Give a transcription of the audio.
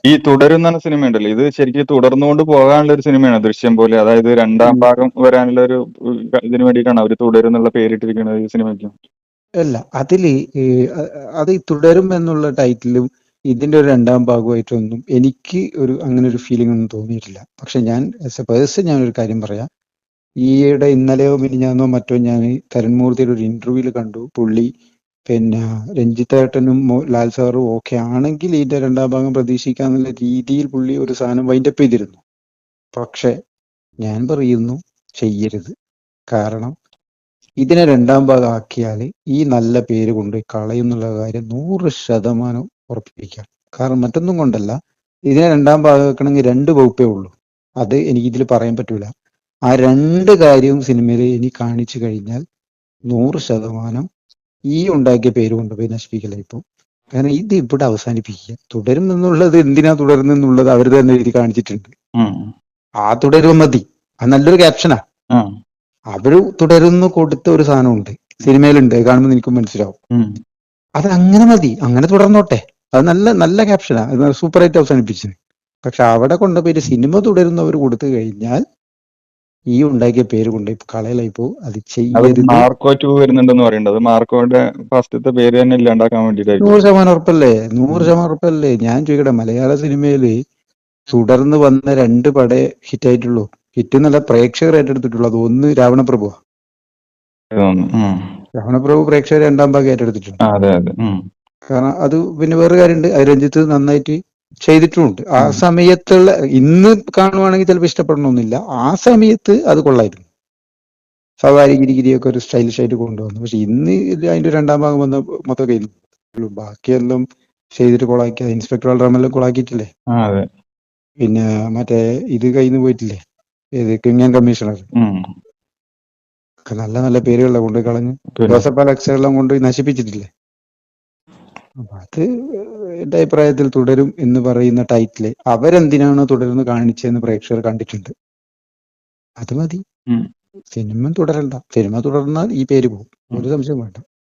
ഈ തുടരും എന്ന സിനിമ ഉണ്ടല്ലോ, ഇത് ശരിക്കും തുടർന്നുകൊണ്ട് പോകാനുള്ള ഒരു സിനിമയാണ് ദൃശ്യം പോലെ. അതായത് രണ്ടാം ഭാഗം വരാനുള്ള ഒരു ഇതിനു വേണ്ടിയിട്ടാണ് അവർ തുടരും എന്നുള്ള പേരിട്ടിരിക്കുന്നത് ഈ സിനിമയ്ക്ക്. അല്ല, അതില് അത് ഈ തുടരും എന്നുള്ള ടൈറ്റിലും ഇതിന്റെ ഒരു രണ്ടാം ഭാഗമായിട്ടൊന്നും എനിക്ക് അങ്ങനെ ഒരു ഫീലിംഗ് ഒന്നും തോന്നിയിട്ടില്ല. പക്ഷെ ഞാൻ ആസ് എ പേഴ്സൺ ഞാനൊരു കാര്യം പറയാം. ഈയിടെ ഇന്നലെയോ മിനിഞ്ഞാന്നോ മറ്റോ ഞാൻ തരൺമൂർത്തിയുടെ ഒരു ഇന്റർവ്യൂവിൽ കണ്ടു. പുള്ളി പിന്നെ രഞ്ജിത്തേട്ടനും ലാൽ സാറും ഓക്കെ ആണെങ്കിൽ ഇതിന്റെ രണ്ടാം ഭാഗം പ്രതീക്ഷിക്കാന്നുള്ള രീതിയിൽ പുള്ളി ഒരു സാധനം വൈൻഡപ്പ് ചെയ്തിരുന്നു. പക്ഷെ ഞാൻ പറയുന്നു, ചെയ്യരുത്. കാരണം ഇതിനെ രണ്ടാം ഭാഗം ആക്കിയാൽ ഈ നല്ല പേര് കൊണ്ട് കളയുന്നുള്ള കാര്യം 100% ഉറപ്പിക്കാം. കാരണം മറ്റൊന്നും കൊണ്ടല്ല, ഇതിനെ രണ്ടാം ഭാഗം വെക്കണമെങ്കിൽ 2 വകുപ്പേ ഉള്ളൂ. അത് എനിക്ക് ഇതിൽ പറയാൻ പറ്റൂല. ആ 2 കാര്യവും സിനിമയിൽ ഇനി കാണിച്ചു കഴിഞ്ഞാൽ 100% ഈ ഉണ്ടാക്കിയ പേര് കൊണ്ടുപോയി നശിപ്പിക്കല. ഇപ്പൊ കാരണം ഇത് ഇവിടെ അവസാനിപ്പിക്കുക. തുടരും എന്നുള്ളത് എന്തിനാ തുടരുന്നെന്നുള്ളത് അവർ തന്നെ എഴുതി കാണിച്ചിട്ടുണ്ട്. ആ തുടരും മതി. അത് നല്ലൊരു ക്യാപ്ഷനാ. അവര് തുടരുന്നു കൊടുത്ത ഒരു സാധനമുണ്ട് സിനിമയിലുണ്ട്, കാണുമ്പോൾ നിനക്കും മനസ്സിലാവും. അത് അങ്ങനെ മതി, അങ്ങനെ തുടർന്നോട്ടെ. അത് നല്ല നല്ല ക്യാപ്ഷനാ, സൂപ്പറായിട്ട് അവസാനിപ്പിച്ചത്. പക്ഷെ അവിടെ കൊണ്ടുപോയി സിനിമ തുടരുന്നവർ കൊടുത്തു കഴിഞ്ഞാൽ ഈ ഉണ്ടാക്കിയ പേര് കൊണ്ടുപോയി കളയലായി പോകും. അത് ചെയ്യരുത്. മാർക്കോ 2 വരുന്നുണ്ടെന്ന് പറയുന്നത് മാർക്കോയുടെ ഫസ്റ്റത്തെ പേര് തന്നെ ഇല്ലാണ്ടാക്കാൻ വേണ്ടിയിട്ടായിരിക്കും. 100% ഉറപ്പല്ലേ? 100% ഉറപ്പല്ലേ? ഞാൻ ചോദിക്കട്ടെ, മലയാള സിനിമയില് തുടർന്ന് വന്ന 2 പടേ ഹിറ്റായിട്ടുള്ളൂ. ഹിറ്റ് എന്നല്ല, പ്രേക്ഷകർ ഏറ്റെടുത്തിട്ടുള്ളൂ. അത് ഒന്ന് രാവണപ്രഭു. രാവണപ്രഭു പ്രേക്ഷകർ രണ്ടാം ഭാഗം ഏറ്റെടുത്തിട്ടുണ്ട്. കാരണം അത് പിന്നെ വേറെ കാര്യമുണ്ട്, അത് രഞ്ജിത്ത് നന്നായിട്ട് ചെയ്തിട്ടുമുണ്ട്. ആ സമയത്തുള്ള ഇന്ന് കാണുവാണെങ്കിൽ ചിലപ്പോൾ ഇഷ്ടപ്പെടണമെന്നില്ല, ആ സമയത്ത് അത് കൊള്ളായിരുന്നു. സവാരി ഗിരിഗിരിയൊക്കെ ഒരു സ്റ്റൈലിഷ് ആയിട്ട് കൊണ്ടുവന്നു. പക്ഷെ ഇന്ന് അതിന്റെ രണ്ടാം ഭാഗം വന്ന മൊത്തം കഴിഞ്ഞു. ബാക്കിയെല്ലാം ചെയ്തിട്ട് കൊളാക്കി. ഇൻസ്പെക്ടർ അൽറാമെല്ലാം കൊളാക്കിയിട്ടില്ലേ? പിന്നെ മറ്റേ ഇത് കയ്യിൽ പോയിട്ടില്ലേ, ഏത് ക്രിമിനൽ കമ്മീഷണർ. നല്ല നല്ല പേരുകളെ കൊണ്ട് കളഞ്ഞ് ജോസഫ് അലക്സെല്ലാം കൊണ്ട് നശിപ്പിച്ചിട്ടില്ലേ? അപ്പൊ അത് എന്റെ അഭിപ്രായത്തിൽ തുടരും എന്ന് പറയുന്ന ടൈറ്റില് അവരെന്തിനാണോ തുടരുന്ന് കാണിച്ചതെന്ന് പ്രേക്ഷകർ കണ്ടിട്ടുണ്ട്. അത് മതി. സിനിമ തുടരണ്ട. സിനിമ തുടർന്നാൽ ഈ പേര് പോകും, ഒരു സംശയം വേണ്ട.